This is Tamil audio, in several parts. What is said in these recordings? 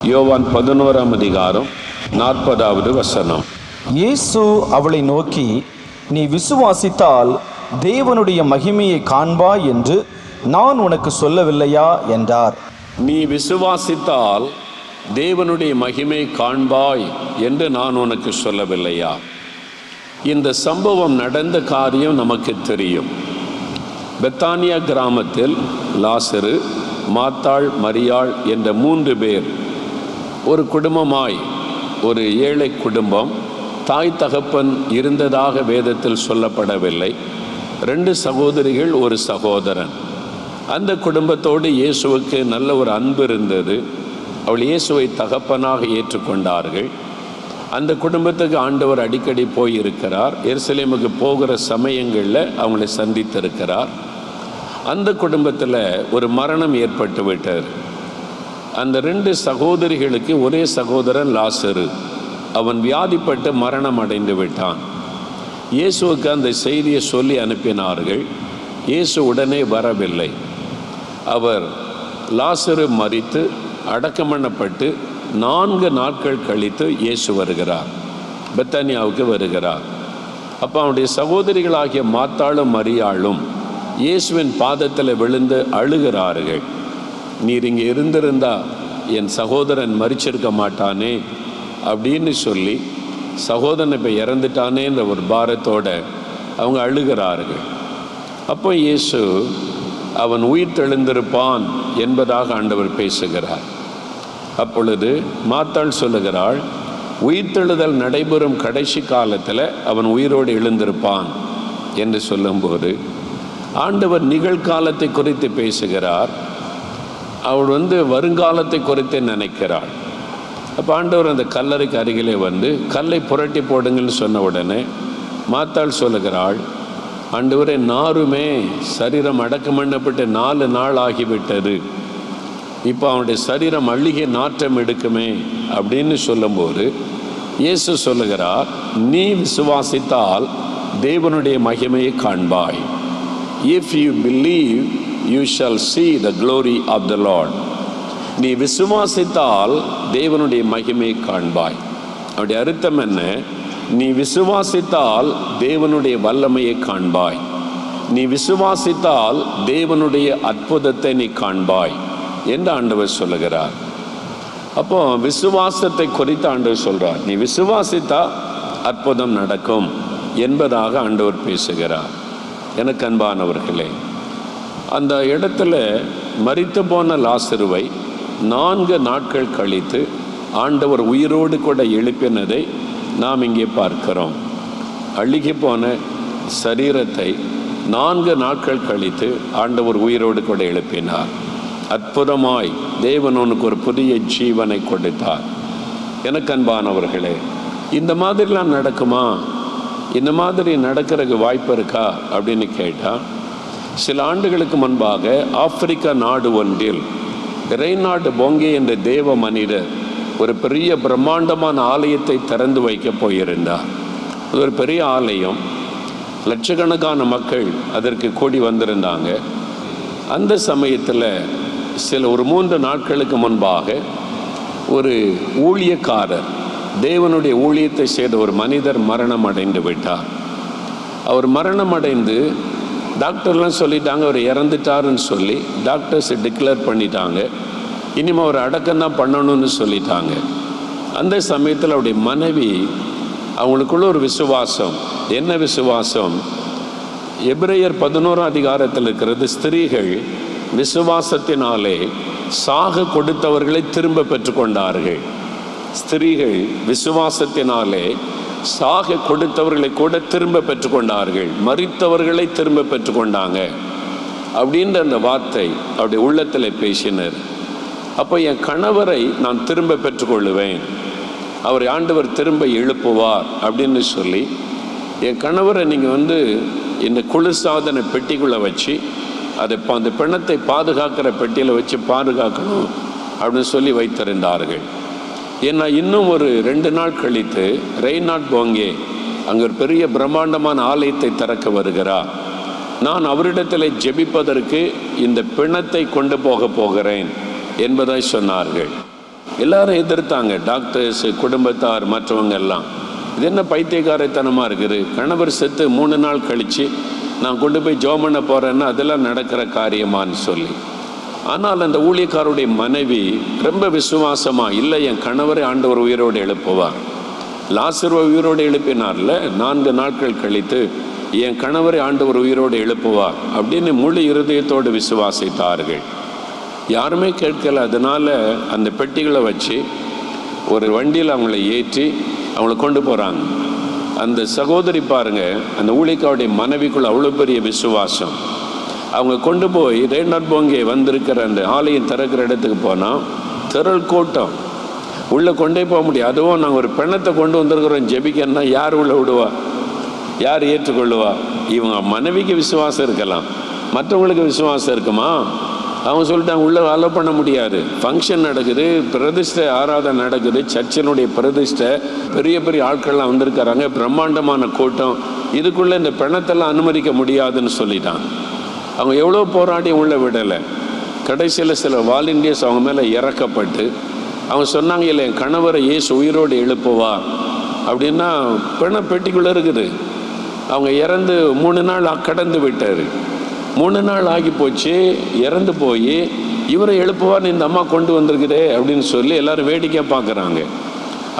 யோவான் 11ஆம் அதிகாரம் 40வது வசனம். இயேசு அவளை நோக்கி, நீ விசுவாசித்தால் தேவனுடைய மகிமையை காண்பாய் என்று நான் உனக்கு சொல்லவில்லையா என்றார். நீ விசுவாசித்தால் தேவனுடைய மகிமை காண்பாய் என்று நான் உனக்கு சொல்லவில்லையா? இந்த சம்பவம் நடந்த காரியம் நமக்கு தெரியும். பெத்தானியா கிராமத்தில் லாசரு, மாத்தாள், மரியாள் என்ற 3 பேர் ஒரு குடும்பமாய், ஒரு ஏழை குடும்பம், தாய் தகப்பன் இருந்ததாக வேதத்தில் சொல்லப்படவில்லை. 2 சகோதரிகள், ஒரு சகோதரன். அந்த குடும்பத்தோடு இயேசுவுக்கு நல்ல ஒரு அன்பு இருந்தது. அவள் இயேசுவை தகப்பனாக ஏற்றுக்கொண்டார்கள். அந்த குடும்பத்துக்கு ஆண்டவர் அடிக்கடி போயிருக்கிறார். எருசலேமுக்கு போகிற சமயங்களில் அவங்களை சந்தித்திருக்கிறார். அந்த குடும்பத்தில் ஒரு மரணம் ஏற்பட்டு விட்டார். அந்த 2 சகோதரிகளுக்கு ஒரே சகோதரன் லாசரு, அவன் வியாதிப்பட்டு மரணம் அடைந்து விட்டான். இயேசுவுக்கு அந்த செய்தியை சொல்லி அனுப்பினார்கள். இயேசு உடனே வரவில்லை. அவர் லாசரு மரித்து அடக்கம் பண்ணப்பட்டு 4 நாட்கள் கழித்து இயேசு வருகிறார், பெத்தானியாவுக்கு வருகிறார். அப்போ அவனுடைய சகோதரிகளாகிய மாத்தாளும் மரியாளும் இயேசுவின் பாதத்தில் விழுந்து அழுகிறார்கள். நீர் இங்கே இருந்திருந்தா என் சகோதரன் மரிச்சிருக்க மாட்டானே அப்படின்னு சொல்லி, சகோதரன் இப்போ இறந்துட்டானேன்ற ஒரு பாரத்தோடு அவங்க அழுகிறார்கள். அப்போ இயேசு அவன் உயிர் தெழுந்திருப்பான் என்பதாக ஆண்டவர் பேசுகிறார். அப்பொழுது மாத்தாள் சொல்லுகிறாள், உயிர்த்தெழுதல் நடைபெறும் கடைசி காலத்தில் அவன் உயிரோடு எழுந்திருப்பான் என்று சொல்லும்போது ஆண்டவர் நிகழ்காலத்தை குறித்து பேசுகிறார். அவள் வருங்காலத்தை குறித்து நினைக்கிறாள். அப்போ ஆண்டவர் அந்த கல்லறைக்கு அருகிலே கல்லை புரட்டி போடுங்கள்னு சொன்ன உடனே மாத்தாள் சொல்லுகிறாள், ஆண்டவரே, நாருமே சரீரம் அடக்கம் பண்ணப்பட்டு 4 நாள் ஆகிவிட்டது. இப்போ அவனுடைய சரீரம் அழுகிய நாற்றம் எடுக்குமே அப்படின்னு சொல்லும்போது இயேசு சொல்லுகிறார், நீ விசுவாசித்தால் தேவனுடைய மகிமையை காண்பாய். If you believe you shall see the glory of the Lord. நீ விசுவாசித்தால் தேவனுடைய மகிமையை காண்பாய். அவருடைய அர்த்தம் என்ன? நீ விசுவாசித்தால் தேவனுடைய வல்லமையை காண்பாய். நீ விசுவாசித்தால் தேவனுடைய அற்புதத்தை நீ காண்பாய் என்று ஆண்டவர் சொல்லுகிறார். அப்போ விசுவாசத்தை குறித்து ஆண்டவர் சொல்றார். நீ விசுவாசித்தா அற்புதம் நடக்கும் என்பதாக ஆண்டவர் பேசுகிறார். எனக்கு அன்பானவர்களே, அந்த இடத்துல மரித்து போன லாசருவை 4 நாட்கள் கழித்து ஆண்டவர் உயிரோடு கூட எழுப்பினதை நாம் இங்கே பார்க்கிறோம். அழுகி போன சரீரத்தை 4 நாட்கள் கழித்து ஆண்டவர் உயிரோடு கூட எழுப்பினார். அற்புதமாய் தேவன் உனக்கு ஒரு புதிய ஜீவனை கொடுத்தார். எனக்கு அன்பானவர்களே, இந்த மாதிரிலாம் நடக்குமா? இந்த மாதிரி நடக்கிறதுக்கு வாய்ப்பு இருக்கா அப்படின்னு கேட்டால், சில ஆண்டுகளுக்கு முன்பாக ஆப்பிரிக்கா நாடு ஒன்றில் ரெய்னார்டு போங்கே என்ற தேவ மனிதர் ஒரு பெரிய பிரம்மாண்டமான ஆலயத்தை திறந்து வைக்க போயிருந்தார். அது ஒரு பெரிய ஆலயம், லட்சக்கணக்கான மக்கள் அதற்கு கூடி வந்திருந்தாங்க. அந்த சமயத்தில் ஒரு 3 நாட்களுக்கு முன்பாக ஒரு ஊழியக்காரர், தேவனுடைய ஊழியத்தை செய்த ஒரு மனிதர் மரணம் அடைந்து விட்டார். அவர் மரணம் அடைந்து டாக்டர்லாம் சொல்லிட்டாங்க, அவர் இறந்துட்டாருன்னு சொல்லி டாக்டர்ஸ் டிக்ளேர் பண்ணிட்டாங்க. இனிமேல் அவர் அடக்கம் தான் பண்ணணும்னு சொல்லிட்டாங்க. அந்த சமயத்தில் அவருடைய மனைவி, அவங்களுக்குள்ள ஒரு விசுவாசம். என்ன விசுவாசம்? எபிரேயர் 11ஆம் அதிகாரத்தில் இருக்கிறது, ஸ்திரீகள் விசுவாசத்தினாலே சாக கொடுத்தவர்களை திரும்ப பெற்றுக்கொண்டார்கள். ஸ்திரீகள் விசுவாசத்தினாலே சாக கொடுத்தவர்களை கூட திரும்ப பெற்றுக்கொண்டார்கள், மரித்தவர்களை திரும்ப பெற்றுக்கொண்டாங்க அப்படின்ற அந்த வார்த்தை அவருடைய உள்ளத்தில் பேசினார். அப்போ என் கணவரை நான் திரும்ப பெற்றுக்கொள்ளுவேன், அவரை ஆண்டவர் திரும்ப எழுப்புவார் அப்படின்னு சொல்லி, என் கணவரை நீங்கள் இந்த குளிர்சாதன பெட்டிக்குள்ளே வச்சு அந்த பிணத்தை பாதுகாக்கிற பெட்டியில் வச்சு பாதுகாக்கணும் அப்படின்னு சொல்லி வைத்திருந்தார்கள். ஏன்னா இன்னும் ஒரு 2 நாள் கழித்து ரெய்னார்டு போங்கே அங்கே ஒரு பெரிய பிரம்மாண்டமான ஆலயத்தை திறக்க வருகிறார். நான் அவரிடத்தில் ஜெபிப்பதற்கு இந்த பிணத்தை கொண்டு போகிறேன் என்பதை சொன்னார்கள். எல்லாரும் எதிர்த்தாங்க, டாக்டர்ஸ், குடும்பத்தார், மற்றவங்க எல்லாம். இது என்ன பைத்தியக்காரத்தனமாக இருக்குது, கணவர் செத்து 3 நாள் கழித்து நான் கொண்டு போய் ஜெபம் பண்ண போகிறேன்னா அதெல்லாம் நடக்கிற காரியமான்னு சொல்லி. ஆனால் அந்த ஊழியக்காரருடைய மனைவி ரொம்ப விசுவாசமாக, இல்லை என் கணவரை ஆண்டவர் உயிரோடு எழுப்புவார். லாசருவை உயிரோடு எழுப்பினார்ல, 4 நாட்கள் கழித்து என் கணவரை ஆண்டவர் உயிரோடு எழுப்புவார் அப்படின்னு முழு இருதயத்தோடு விசுவாசித்தார்கள். யாருமே கேட்கல. அதனால் அந்த பெட்டிகளை வச்சு ஒரு வண்டியில் அவங்கள ஏற்றி அவங்கள கொண்டு போகிறாங்க. அந்த சகோதரி பாருங்க, அந்த ஊழியக்காருடைய மனைவிக்குள்ள அவ்வளோ பெரிய விசுவாசம். அவங்க கொண்டு போய் ரெய்னார்ட் போங்கே வந்திருக்கிற அந்த ஆலயம் திறக்கிற இடத்துக்கு போனால் திரள் கூட்டம், உள்ளே கொண்டே போக முடியாது. அதுவும் நாங்கள் ஒரு பெண்ணத்தை கொண்டு வந்திருக்கிறோம் ஜெபிக்கன்னா யார் உள்ளே விடுவா, யார் ஏற்றுக்கொள்ளுவா? இவங்க மனைவிக்கு விசுவாசம் இருக்கலாம், மற்றவங்களுக்கு விசுவாசம் இருக்குமா? அவங்க சொல்லிட்டாங்க உள்ளே அலோ பண்ண முடியாது. ஃபங்க்ஷன் நடக்குது, பிரதிஷ்டை ஆராதனை நடக்குது, சர்ச்சினுடைய பிரதிஷ்டை, பெரிய பெரிய ஆட்கள்லாம் வந்திருக்கிறாங்க, பிரம்மாண்டமான கூட்டம், இதுக்குள்ளே இந்த பிணத்தெல்லாம் அனுமதிக்க முடியாதுன்னு சொல்லிட்டாங்க. அவங்க எவ்வளோ போராடி உள்ளே விடலை. கடைசியில் சில வாலண்டியர்ஸ் அவங்க மேலே இறக்கப்பட்டு அவங்க சொன்னாங்க, இல்லை என் கணவரை இயேசு உயிரோடு எழுப்புவா அப்படின்னா பிண பெட்டிக்குள்ளே இருக்குது. அவங்க இறந்து 3 நாள் கடந்து விட்டார். 3 நாள் ஆகி போச்சு, இறந்து போய் இவரை எழுப்புவார்னு இந்த அம்மா கொண்டு வந்திருக்குதே அப்படின்னு சொல்லி எல்லோரும் வேடிக்கை பார்க்குறாங்க.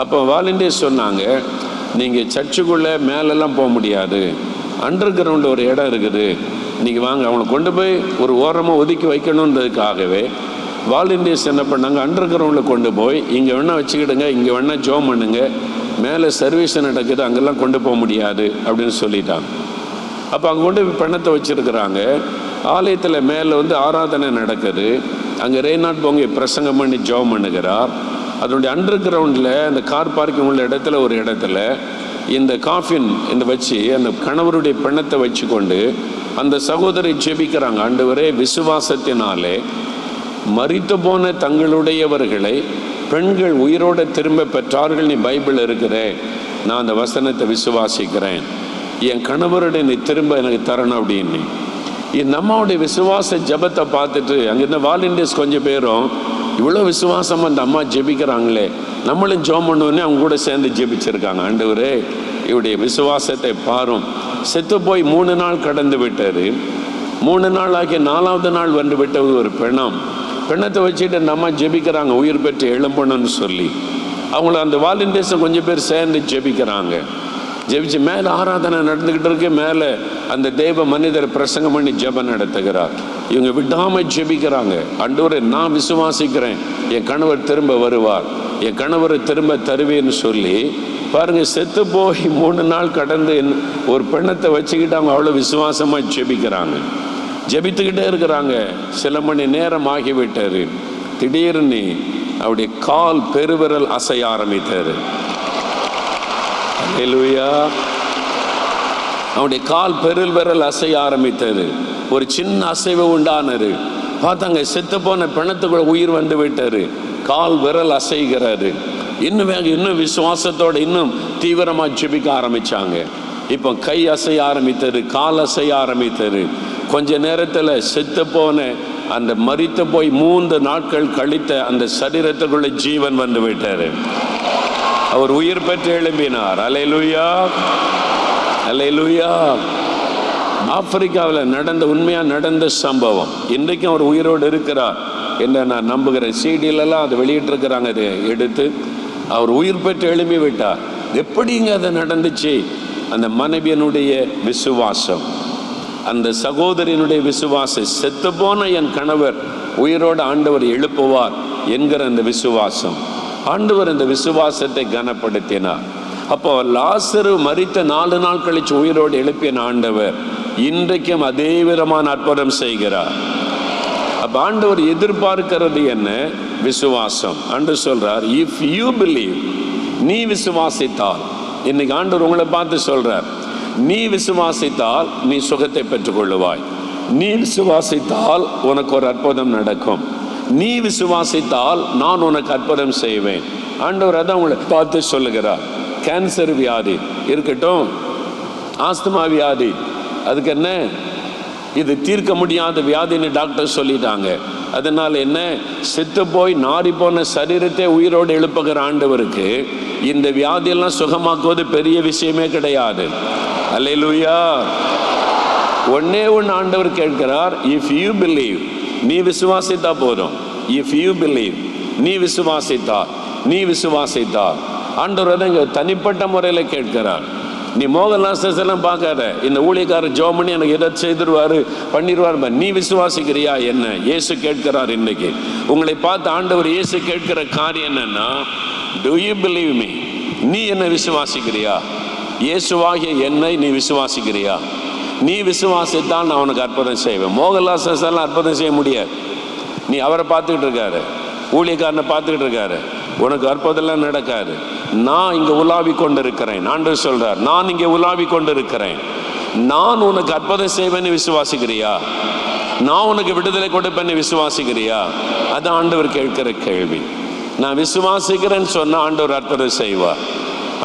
அப்போ வாலண்டியர்ஸ் சொன்னாங்க, நீங்கள் சர்ச்சுக்குள்ளே மேலெல்லாம் போக முடியாது, அண்டர் கிரவுண்டில் ஒரு இடம் இருக்குது, நீங்கள் வாங்க. அவங்கள கொண்டு போய் ஒரு ஓரமாக ஒதுக்கி வைக்கணுன்றதுக்காகவே வாலண்டியர்ஸ் என்ன பண்ணாங்க, அண்டர் கிரவுண்டில் கொண்டு போய் இங்கே வேணால் வச்சுக்கிடுங்க, இங்கே வேணால் ஜோம் பண்ணுங்க, மேலே சர்வீஸ் நடக்குது, அங்கெல்லாம் கொண்டு போக முடியாது அப்படின்னு சொல்லிட்டாங்க. அப்போ அங்கே கொண்டு போய் பணத்தை வச்சுருக்கிறாங்க. ஆலயத்தில் மேலே ஆராதனை நடக்குது. அங்கே ரெய்னார்ட் போங்கே பிரசங்கம் பண்ணி ஜெபம் பண்ணுகிறார். அதனுடைய அண்டர் கிரவுண்டில் அந்த கார் பார்க்கிங் உள்ள இடத்துல ஒரு இடத்துல இந்த காஃபின் வச்சு அந்த கணவருடைய பிணத்தை வச்சு கொண்டு அந்த சகோதரி ஜெபிக்கிறாங்க. ஆண்டவரே, விசுவாசத்தினாலே மரித்து போன தங்களுடையவர்களை பெண்கள் உயிரோடு திரும்ப பெற்றார்கள், நீ பைபிள் இருக்கிறே, நான் அந்த வசனத்தை விசுவாசிக்கிறேன், என் கணவருடைய நீ திரும்ப எனக்கு தரணும் அப்படின்னு. இந்த அம்மாவுடைய விசுவாச ஜபத்தை பார்த்துட்டு அங்கே இருந்த வாலண்டியர்ஸ் கொஞ்சம் பேரும் இவ்வளோ விசுவாசமாக அந்த அம்மா ஜெபிக்கிறாங்களே, நம்மளும் ஜெபம் பண்ணுவோன்னே அவங்க கூட சேர்ந்து ஜெபிச்சிருக்காங்க. ஆண்டவரே, இவருடைய விசுவாசத்தை பாரும். செத்து போய் 3 நாள் கடந்து விட்டார். 3 நாள் ஆகி 4வது நாள் வந்து விட்டது ஒரு பிணத்தை வச்சுட்டு அந்த அம்மா ஜெபிக்கிறாங்க, உயிர் பெற்று எழும்பணும்னு சொல்லி. அவங்கள அந்த வாலண்டியர்ஸை கொஞ்சம் பேர் சேர்ந்து ஜெபிக்கிறாங்க. ஜெபிச்சு மேலே ஆராதனை நடந்துக்கிட்டு இருக்கு. மேலே அந்த தெய்வ மனிதர் பிரசங்கம் பண்ணி ஜெபம் நடத்துகிறார். இவங்க விடாமல் ஜெபிக்கிறாங்க. ஆண்டவரே, நான் விசுவாசிக்கிறேன், என் கணவர் திரும்ப வருவார், என் கணவரை திரும்ப தருவேன்னு சொல்லி பாருங்க. செத்து போய் 3 நாள் கடந்து ஒரு பெண்ணத்தை வச்சுக்கிட்டு அவங்க அவ்வளோ விசுவாசமாக ஜெபிக்கிறாங்க. ஜெபித்துக்கிட்டே இருக்கிறாங்க. சில மணி நேரம் ஆகிவிட்டார். திடீர்னு அவருடைய கால் பெருவிரல் அசைய ஆரம்பித்தார். அல்லேலூயா. அவனுடைய கால் பெருவிரல் அசைய ஆரம்பித்தது. ஒரு சின்ன அசைவு உண்டானது. பார்த்தாங்க, செத்து போன பிணத்துக்குள்ள உயிர் வந்து விட்டாரு. கால் விரல் அசைகிறாரு. இன்னும் விசுவாசத்தோட இன்னும் தீவிரமாக ஜெபிக்க ஆரம்பிச்சாங்க. இப்போ கை அசைய ஆரம்பித்தது, கால் அசைய ஆரம்பித்தது. கொஞ்ச நேரத்தில் செத்து போன அந்த மரித்து போய் 3 நாட்கள் கழித்த அந்த சரீரத்துக்குள்ள ஜீவன் வந்து விட்டாரு. அவர் உயிர் பெற்று எழும்பினார். அல்லேலூயா, அல்லேலூயா. ஆப்பிரிக்காவில் உண்மையாக நடந்த சம்பவம். இன்றைக்கும் அவர் உயிரோடு இருக்கிறார் என்று நான் நம்புகிறேன். சிடிலெல்லாம் அதை வெளியிட்டிருக்கிறாங்க. அதை எடுத்து அவர் உயிர் பெற்று எழும்பி விட்டார். எப்படிங்க அது நடந்துச்சு? அந்த மனைவியனுடைய விசுவாசம், அந்த சகோதரியினுடைய விசுவாசம், செத்து போன என் கணவர் உயிரோடு ஆண்டவர் எழுப்புவார் என்கிற அந்த விசுவாசம். ஆண்டவர் இந்த விசுவாசத்தை கனப்படுத்தினார். அப்போ லாசரு மரித்த 4 நாள் கழிச்சு உயிரோடு எழுப்பின ஆண்டவர் இன்றைக்கும் அதே விதமான அற்புதம் செய்கிறார். அப்போ ஆண்டவர் எதிர்பார்க்கிறது என்ன? விசுவாசம். ஆண்டவர் சொல்றார், இஃப் யூ பிலீவ், நீ விசுவாசித்தால். இன்னைக்கு ஆண்டவர் உங்களை பார்த்து சொல்றார், நீ விசுவாசித்தால் நீ சுகத்தை பெற்றுக்கொள்ளுவாய். நீ விசுவாசித்தால் உனக்கு ஒரு அற்புதம் நடக்கும். நீ விசுவாசித்தால் நான் உனக்கு அற்புதம் செய்வேன். ஆண்டவர் அதான் உங்களை பார்த்து சொல்லுகிறார். கேன்சர் வியாதி இருக்கட்டும், ஆஸ்துமா வியாதி, அதுக்கு என்ன இது தீர்க்க முடியாத வியாதின்னு டாக்டர் சொல்லிட்டாங்க. அதனால் என்ன, செத்து போய் நாரி போன சரீரத்தை உயிரோடு எழுப்புகிற ஆண்டவருக்கு இந்த வியாதியெல்லாம் சுகமாக்குவது பெரிய விஷயமே கிடையாது. அல்லேலூயா. ஒன்னே ஒன்று ஆண்டவர் கேட்கிறார், இஃப் யூ பிலீவ், நீ விசுவாசித்தா போதும். இஃப் யூ பிலீவ், நீ விசுவாசித்தார். ஆண்டவர் அதை இங்கே தனிப்பட்ட முறையில் கேட்கிறார். நீ மோகன்லாஸ் எல்லாம் பார்க்காத, இந்த ஊழியக்காரர் ஜோம் பண்ணி எனக்கு எதை செய்திருவாரு பண்ணிடுவார், நீ விசுவாசிக்கிறியா என்ன? இயேசு கேட்கிறார். இன்னைக்கு உங்களை பார்த்து ஆண்டவர் இயேசு கேட்கிற காரியம் என்னன்னா, டு யூ பிலீவ் மீ? நீ என்ன விசுவாசிக்கிறியா? இயேசுவாகிய என்னை நீ விசுவாசிக்கிறியா? நீ விசுவாசித்தால் நான் உனக்கு அற்புதம் செய்வேன். மோகன்லாஸ் எல்லாம் அற்புதம் செய்ய முடியாது. நீ அவரை பார்த்துக்கிட்டு இருக்காரு, ஊழியக்காரனை பார்த்துக்கிட்டு இருக்காரு, உனக்கு அற்புதம்லாம் நடக்காது. நான் இங்கே உலாவி கொண்டு இருக்கிறேன். ஆண்டவர் சொல்றார், நான் இங்கே உலாவி கொண்டு இருக்கிறேன். நான் உனக்கு அற்புதம் செய்வேன்னு விசுவாசிக்கிறியா? நான் உனக்கு விடுதலை கொடுப்பேன்னு விசுவாசிக்கிறியா? அது ஆண்டவர் கேட்கிற கேள்வி. நான் விசுவாசிக்கிறேன்னு சொன்னால் ஆண்டவர் அற்புதம் செய்வார்.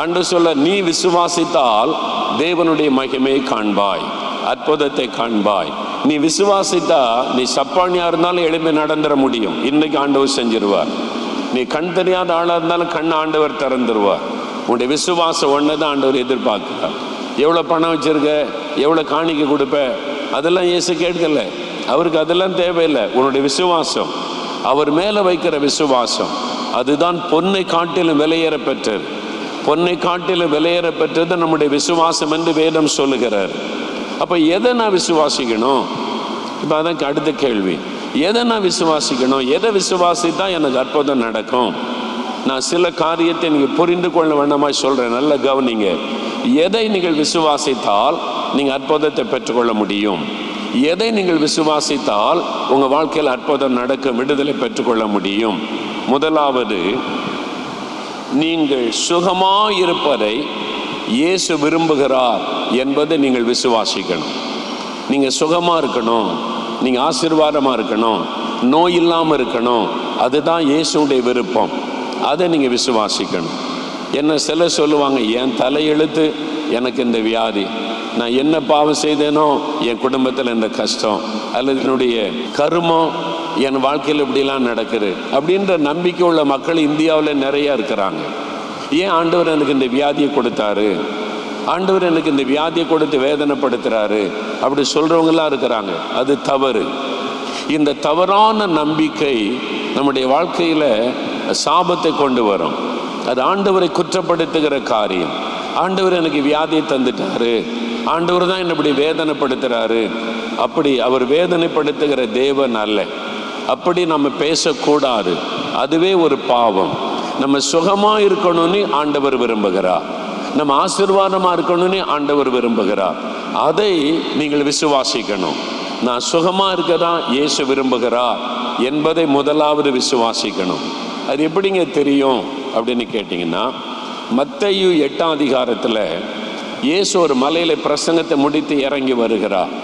ஆண்டவர் சொல்ல, நீ விசுவாசித்தால் தேவனுடைய மகிமையை காண்பாய், அற்புதத்தை காண்பாய். நீ விசுவாசித்தா நீ சப்பானியா இருந்தாலும் எழுப்பி நடந்துட முடியும். இன்னைக்கு ஆண்டவர் செஞ்சிருவார். நீ கண் தெரியாத ஆளாக இருந்தாலும் கண் ஆண்டவர் திறந்துருவார். உன்னுடைய விசுவாசம் ஒன்று தான் ஆண்டவர் எதிர்பார்க்கிறார். எவ்வளோ பணம் வச்சிருக்க, எவ்வளோ காணிக்கை கொடுப்ப, அதெல்லாம் இயேசு கேட்கல. அவருக்கு அதெல்லாம் தேவையில்லை. உன்னுடைய விசுவாசம், அவர் மேலே வைக்கிற விசுவாசம், அதுதான் பொன்னை காட்டிலும் விலையேற பெற்றது. பொன்னை காட்டிலும் விலையேற பெற்றது நம்முடைய விசுவாசம் என்று வேதம் சொல்லுகிறார். அப்போ எதை நான் விசுவாசிக்கணும்? இப்போ அதற்கு அடுத்த கேள்வி, எதை நான் விசுவாசிக்கணும்? எதை விசுவாசித்தா எனக்கு அற்புதம் நடக்கும்? நான் சில காரியத்தை நீங்கள் புரிந்து கொள்ள வேண்டாமாய் சொல்கிறேன், நல்ல கவனிங்க. எதை நீங்கள் விசுவாசித்தால் நீங்கள் அற்புதத்தை பெற்றுக்கொள்ள முடியும்? எதை நீங்கள் விசுவாசித்தால் உங்கள் வாழ்க்கையில் அற்புதம் நடக்கும், விடுதலை பெற்றுக்கொள்ள முடியும்? முதலாவது, நீங்கள் சுகமாயிருப்பதை இயேசு விரும்புகிறார் என்பதை நீங்கள் விசுவாசிக்கணும். நீங்கள் சுகமாக இருக்கணும், நீங்கள் ஆசீர்வாதமாக இருக்கணும், நோய் இல்லாமல் இருக்கணும், அதுதான் இயேசுடைய விருப்பம். அதை நீங்கள் விசுவாசிக்கணும். என்ன சிலர் சொல்லுவாங்க, என் தலையெழுத்து எனக்கு இந்த வியாதி, நான் என்ன பாவம் செய்தேனோ என் குடும்பத்தில் இந்த கஷ்டம், அல்லது என்னுடைய கருமம் என் வாழ்க்கையில் இப்படிலாம் நடக்குது அப்படின்ற நம்பிக்கை உள்ள மக்கள் இந்தியாவில் நிறையா இருக்கிறாங்க. ஏன் ஆண்டவர் எனக்கு இந்த வியாதியை கொடுத்தாரு, ஆண்டவர் எனக்கு இந்த வியாதியை கொடுத்து வேதனைப்படுத்துகிறாரு அப்படி சொல்கிறவங்களாம் இருக்கிறாங்க. அது தவறு. இந்த தவறான நம்பிக்கை நம்முடைய வாழ்க்கையில் சாபத்தை கொண்டு வரும். அது ஆண்டவரை குற்றப்படுத்துகிற காரியம். ஆண்டவர் எனக்கு வியாதியை தந்துட்டாரு, ஆண்டவர் தான் என்னை இப்படி வேதனைப்படுத்துகிறாரு. அப்படி அவர் வேதனைப்படுத்துகிற தேவன் அல்ல. அப்படி நம்ம பேசக்கூடாது. அதுவே ஒரு பாவம். நம்ம சுகமாக இருக்கணும்னு ஆண்டவர் விரும்புகிறார், நம்ம ஆசீர்வாதமாக இருக்கணும்னு ஆண்டவர் விரும்புகிறார். அதை நீங்கள் விசுவாசிக்கணும். நான் சுகமாக இருக்க தான் இயேசு விரும்புகிறார் என்பதை முதலாவது விசுவாசிக்கணும். அது எப்படிங்க தெரியும் அப்படின்னு கேட்டிங்கன்னா, மத்தேயு 8ஆம் அதிகாரத்தில் இயேசு ஒரு மலையில் பிரசங்கத்தை முடித்து இறங்கி வருகிறார்.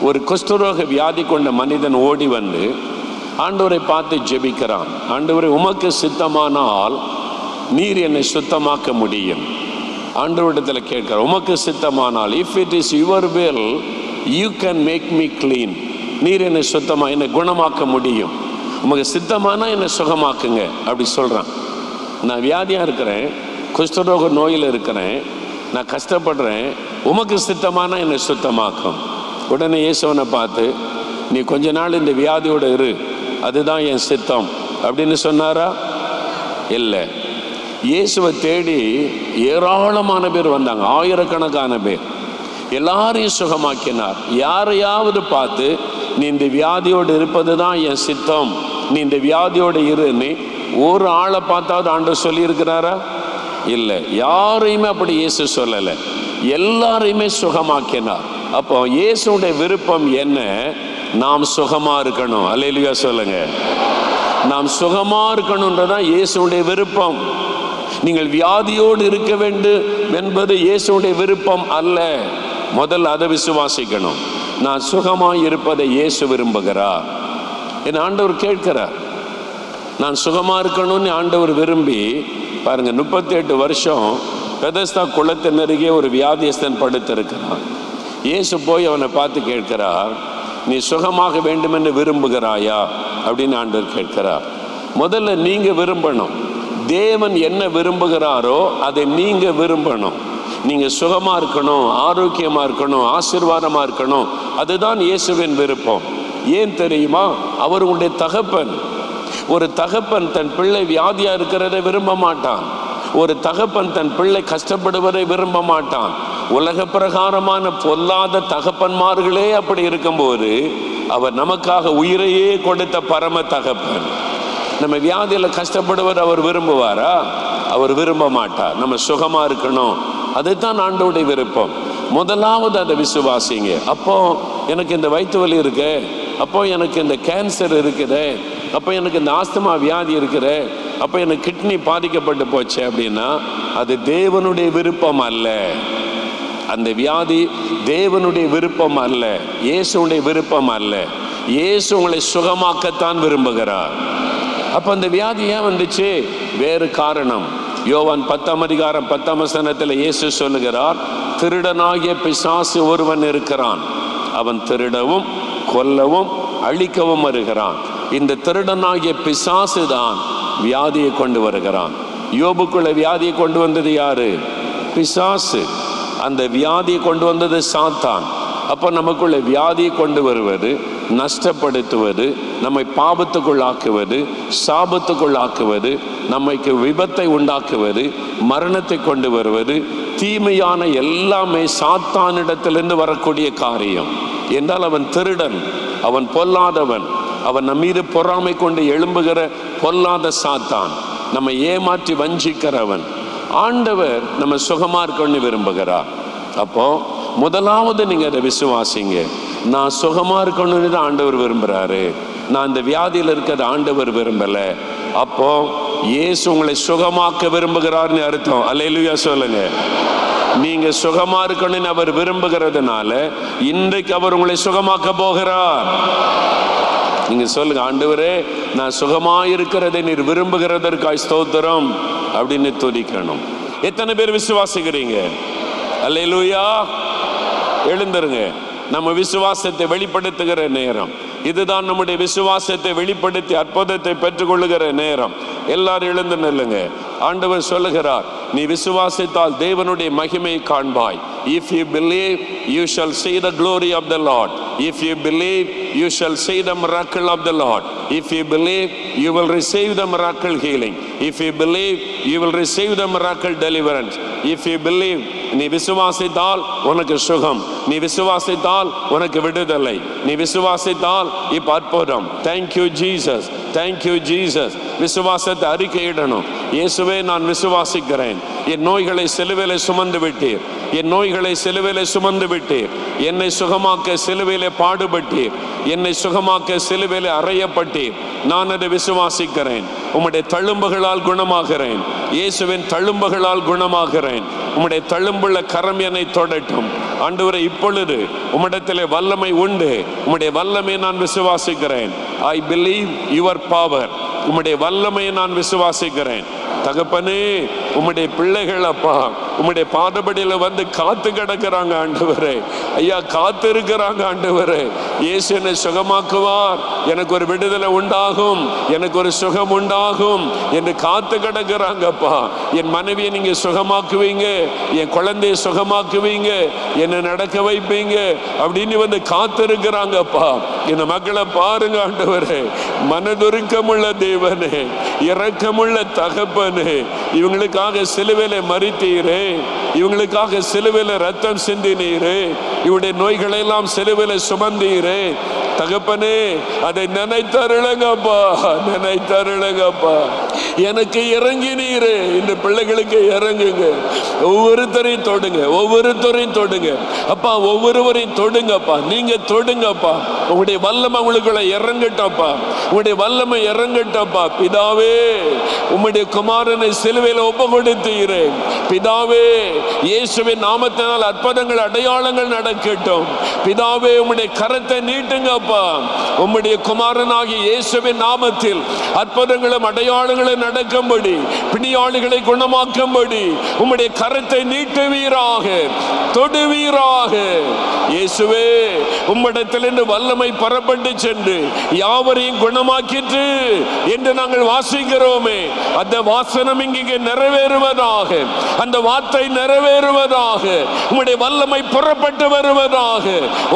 ஒரு குஷ்டரோக வியாதி கொண்ட மனிதன் ஓடி வந்து ஆண்டவரை பார்த்து ஜெபிக்கிறான். ஆண்டவரை, உமக்கு சித்தமானால் நீர் என்னை சுத்தமாக்க முடியும். ஆண்டவரிடத்தில் கேட்கிறார், உமக்கு சித்தமானால், if it is your will you can make me clean. நீர் என்னை சுத்தமாக, என்னை குணமாக்க முடியும், உமக்கு சித்தமானால் என்னை சுகமாக்குங்க அப்படி சொல்கிறான். நான் வியாதியாக இருக்கிறேன், குஷ்டரோக நோயில் இருக்கிறேன், நான் கஷ்டப்படுறேன், உமக்கு சித்தமானால் என்னை சுத்தமாக்கும். உடனே இயேசுவனை பார்த்து, நீ கொஞ்ச நாள் இந்த வியாதியோடு இரு, அதுதான் என் சித்தம் அப்படின்னு சொன்னாரா? இல்லை. இயேசுவை தேடி ஏராளமான பேர் வந்தாங்க, ஆயிரக்கணக்கான பேர். எல்லாரையும் சுகமாக்கினார். யாரையாவது பார்த்து, நீ இந்த வியாதியோடு இருப்பது தான் என் சித்தம், நீ இந்த வியாதியோடு இருன்னு ஒரு ஆளை பார்த்தாவது ஆண்டவர் சொல்லியிருக்கிறாரா? இல்லை. யாரையுமே அப்படி இயேசு சொல்லலை, எல்லாரையுமே சுகமாக்கினார். அப்போ இயேசுடைய விருப்பம் என்ன? நாம் சுகமா இருக்கணும். அல்லேலூயா சொல்லுங்க. நாம் சுகமா இருக்கணும்ன்றதான் இயேசுடைய விருப்பம். நீங்கள் வியாதியோடு இருக்க வேண்டும் என்பது இயேசுடைய விருப்பம் அல்ல. முதல்ல அதை விசுவாசிக்கணும். நான் சுகமாய் இருப்பதை இயேசு விரும்புகிறார். என் ஆண்டவர் கேட்கிறார். நான் சுகமா இருக்கணும்னு ஆண்டவர் விரும்பி பாருங்க, 38 வருஷம் பெதஸ்தா குளத்தின் அருகே ஒரு வியாதியஸ்தன் படுத்திருக்கிறான். இயேசு போய் அவனை பார்த்து கேட்கிறார், நீ சுகமாக வேண்டும் என்று விரும்புகிறாயா அப்படின்னு ஆண்டவர் கேட்கிறார். முதல்ல நீங்க விரும்பணும். தேவன் என்ன விரும்புகிறாரோ அதை நீங்க விரும்பணும். நீங்க சுகமா இருக்கணும், ஆரோக்கியமா இருக்கணும், ஆசீர்வாதமா இருக்கணும், அதுதான் இயேசுவின் விருப்பம். ஏன் தெரியுமா? அவர் உங்களுடைய தகப்பன். ஒரு தகப்பன் தன் பிள்ளை வியாதியா இருக்கிறதை விரும்ப மாட்டான். ஒரு தகப்பன் தன் பிள்ளை கஷ்டப்படுவதை விரும்ப மாட்டான். உலக பிரகாரமான பொல்லாத தகப்பன்மார்களே அப்படி இருக்கும்போது அவர் நமக்காக உயிரையே கொடுத்த பரம தகப்பன். நம்ம வியாதியில கஷ்டப்படுவதை அவர் விரும்புவாரா? அவர் விரும்ப மாட்டார். நம்ம சுகமா இருக்கணும், அதுதான் ஆண்டவருடைய விருப்பம். முதலாவது அதை விசுவாசிங்க. அப்போ எனக்கு இந்த வயிற்று வலி இருக்கு, அப்போ எனக்கு இந்த கேன்சர் இருக்குது, அப்போ எனக்கு இந்த ஆஸ்துமா வியாதி இருக்குது, அப்போ எனக்கு கிட்னி பாதிக்கப்பட்டு போச்சு அப்படின்னா அது தேவனுடைய விருப்பம் அல்ல. அந்த வியாதி தேவனுடைய விருப்பம் அல்ல, இயேசுடைய விருப்பம் அல்ல. இயேசு உங்களை சுகமாக்கத்தான் விரும்புகிறார். அப்போ அந்த வியாதி ஏன் வந்துச்சு? வேறு காரணம். யோவான் 10:10 இயேசு சொல்லுகிறார், திருடனாகிய பிசாசு ஒருவன் இருக்கிறான், அவன் திருடவும் கொல்லவும் அழிக்கவும் வருகிறான். இந்த திருடனாகிய பிசாசு தான் வியாதியை கொண்டு வருகிறான். யோபுக்குள்ள வியாதியை கொண்டு வந்தது யாரு? பிசாசு. அந்த வியாதியை கொண்டு வந்தது சாத்தான். அப்போ நமக்குள்ள வியாதியை கொண்டு வருவது, நஷ்டப்படுத்துவது, நம்மை பாவத்துக்குள்ளாக்குவது, சாபத்துக்குள்ளாக்குவது, நம்மைக்கு விபத்தை உண்டாக்குவது, மரணத்தை கொண்டு வருவது, தீமையான எல்லாமே சாத்தானிடத்திலிருந்து வரக்கூடிய காரியம். என்றால் அவன் திருடன், அவன் பொல்லாதவன், அவன் நம்ம மீது பொறாமை கொண்டு எழும்புகிற பொல்லாத சாத்தான், நம்மை ஏமாற்றி வஞ்சிக்கிறவன். ஆண்டவர் நம்ம சுகமா இருக்கணும்னு விரும்புகிறார். அப்போ முதலாவது நீங்க அதை விசுவாசிங்க. நான் சுகமா இருக்கணும்னு தான் ஆண்டவர் விரும்புறாரு. நான் இந்த வியாதியில் இருக்கிறது ஆண்டவர் விரும்பல. அப்போ இயேசு உங்களை சுகமாக்க விரும்புகிறார்னு அர்த்தம். அல்லேலூயா சொல்லுங்க. நீங்க சுகமா இருக்கணும்னு அவர் விரும்புகிறதுனால இன்றைக்கு அவர் உங்களை சுகமாக்க போகிறார். நீங்க சொல்லுங்க, ஆண்டவரே நான் சுகமா இருக்கிறதை நீர் விரும்புகிறதற்காய் ஸ்தோத்திரம் அப்படின்னு துதிக்கணும். எத்தனை பேர் விசுவாசிக்கிறீங்க? அல்லேலூயா. எழுந்துருங்க. நம்ம விசுவாசத்தை வெளிப்படுத்துகிற நேரம் இதுதான். நம்முடைய விசுவாசத்தை வெளிப்படுத்தி அற்புதத்தை பெற்றுக்கொள்ளுகிற நேரம். எல்லாரும் எழுந்து நில்லுங்க. ஆண்டவர் சொல்லுகிறார், நீ விசுவாசித்தால் தேவனுடைய மகிமையை காண்பாய். If you believe, you shall see the glory of the Lord. If you believe, you shall see the miracle of the Lord. If you believe, you will receive the miracle healing. If you believe, you will receive the miracle deliverance. If you believe, நீ விசுவாசித்தால் உனக்கு சுகம், நீ விசுவாசித்தால் உனக்கு விடுதலை, நீ விசுவாசித்தால் இப்ப அற்புதம். Thank you Jesus, thank you Jesus. விசுவாசத்தை அறிக்கையிடணும். இயேசுவே நான் விசுவாசிக்கிறேன், என் நோய்களை சிலுவையிலே சுமந்து விட்டீர், என் நோய்களை சிலுவையிலே சுமந்து விட்டீர், என்னை சுகமாக்க சிலுவையிலே பாடுபட்டீர், என்னை சுகமாக்க சிலுவையிலே அறையப்பட்டீர். நான் அதை விசுவாசிக்கிறேன். உம்முடைய தழும்புகளால் குணமாகிறேன், இயேசுவின் தழும்புகளால் குணமாகிறேன். உம்முடைய தழும்புள்ள கரம் என்னை தொடட்டும். ஆண்டவரே, இப்பொழுது உம்மிடத்திலே வல்லமை உண்டு. உம்முடைய வல்லமை நான் விசுவாசிக்கிறேன். I believe your power. உம்முடைய வல்லமையை நான் விசுவாசிக்கிறேன். தகப்பனே, உம்முடைய பிள்ளைகள் அப்பா உம்முடைய பாதபடியில வந்து காத்து கிடக்கிறாங்க ஆண்டவரே. ஐயா, காத்து இருக்கிறாங்க ஆண்டவரே. இயேசு என்னை சுகமாக்குவார், எனக்கு ஒரு விடுதலை உண்டாகும், எனக்கு ஒரு சுகம் உண்டாகும் என்று காத்து கிடக்கிறாங்கப்பா. என் மனைவியை நீங்க சுகமாக்குவீங்க, என் குழந்தைய சுகமாக்குவீங்க, என்னை நடக்க வைப்பீங்க அப்படின்னு வந்து காத்து இருக்கிறாங்கப்பா. இந்த மக்களை பாருங்க ஆண்டவரே. மனதுருக்கமுள்ள தேவனே, இரக்கமுள்ள தகப்பனே, இவங்களுக்காக சிலுவையில மரித்தீரே, இவங்களுக்காக சிலுவையில ரத்தம் சிந்தினீரே, இவருடைய நோய்களை எல்லாம் சிலுவையில சுமந்தீரே. தகப்பனே, அதை நினைத்தருளுங்கப்பா, நினைத்தருளுங்கப்பா. எனக்கு இறங்கினீரே, இந்த பிள்ளைகளுக்கு இறங்குங்க. ஒவ்வொருத்தரையும் தொடுங்க, ஒவ்வொருத்தரையும் தொடுங்க அப்பா, ஒவ்வொருவரையும் தொடுங்கப்பா. நீங்க தொடுங்கப்பா. உங்களுடைய வல்லமை உங்களுக்குள்ள இறங்கட்டப்பா, உங்களுடைய வல்லமை இறங்கட்டப்பா. பிதாவே, உம்முடைய குமாரனை சிலுவையில ஒப்பு கொடுத்தீரே. பிதாவே, இயேசுவின் நாமத்தினால் அற்புதங்கள் அடையாளங்கள் நடக்கட்டும். பிதாவே, உம்முடைய கரத்தை நீட்டுங்கப்பா. உம்முடைய குமாரனாகிய இயேசுவின் நாமத்தில் அற்புதங்களும் அடையாளங்களும் நடக்கும்படி, பிணியாளிகளை குணமாக்கும்படி உம்முடைய கரத்தை நீட்டுவீராக, தொடுவீராக. இயேசுவே, உம்மிடத்திலிருந்து வல்லமை புறப்பட்டு சென்று யாவரையும் குணமாக்கிற்று என்று நாங்கள் வாசிக்கிறோமே, அந்த வாசனம் இங்கே நிறைவேறுவதாக, அந்த வார்த்தை நிறைவேறுவதாக, உம்முடைய வல்லமை புறப்பட்டு வருவதாக,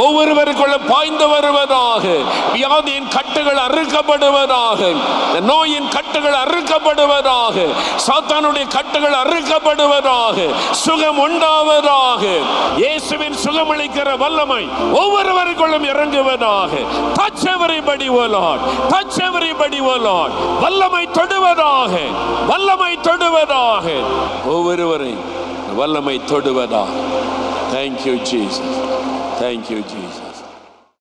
ஒவ்வொருவருக்குள்ள பாய்ந்து வருவதாக, வியாதியின் கட்டுகள் அறுக்கப்படுவதாக, நோயின் கட்டுகள் அறுக்கப்படுவதாக, சாத்தானுடைய கட்டுகள் அறுக்கப்படுவதாக, சுகம் உண்டாவதாக. இயேசுவின் சுகமளிக்கிற வல்லமை ஒவ்வொருவருக்குள்ளும் இறங்குவதாக. Touch everybody, O Lord. Touch everybody, O Lord. வல்லமை தொடுவதாக, வல்லமை தொடுவதாக, ஒவ்வொருவரை வல்லமை தொடுவதாக. Thank you, Jesus. Thank you, Jesus.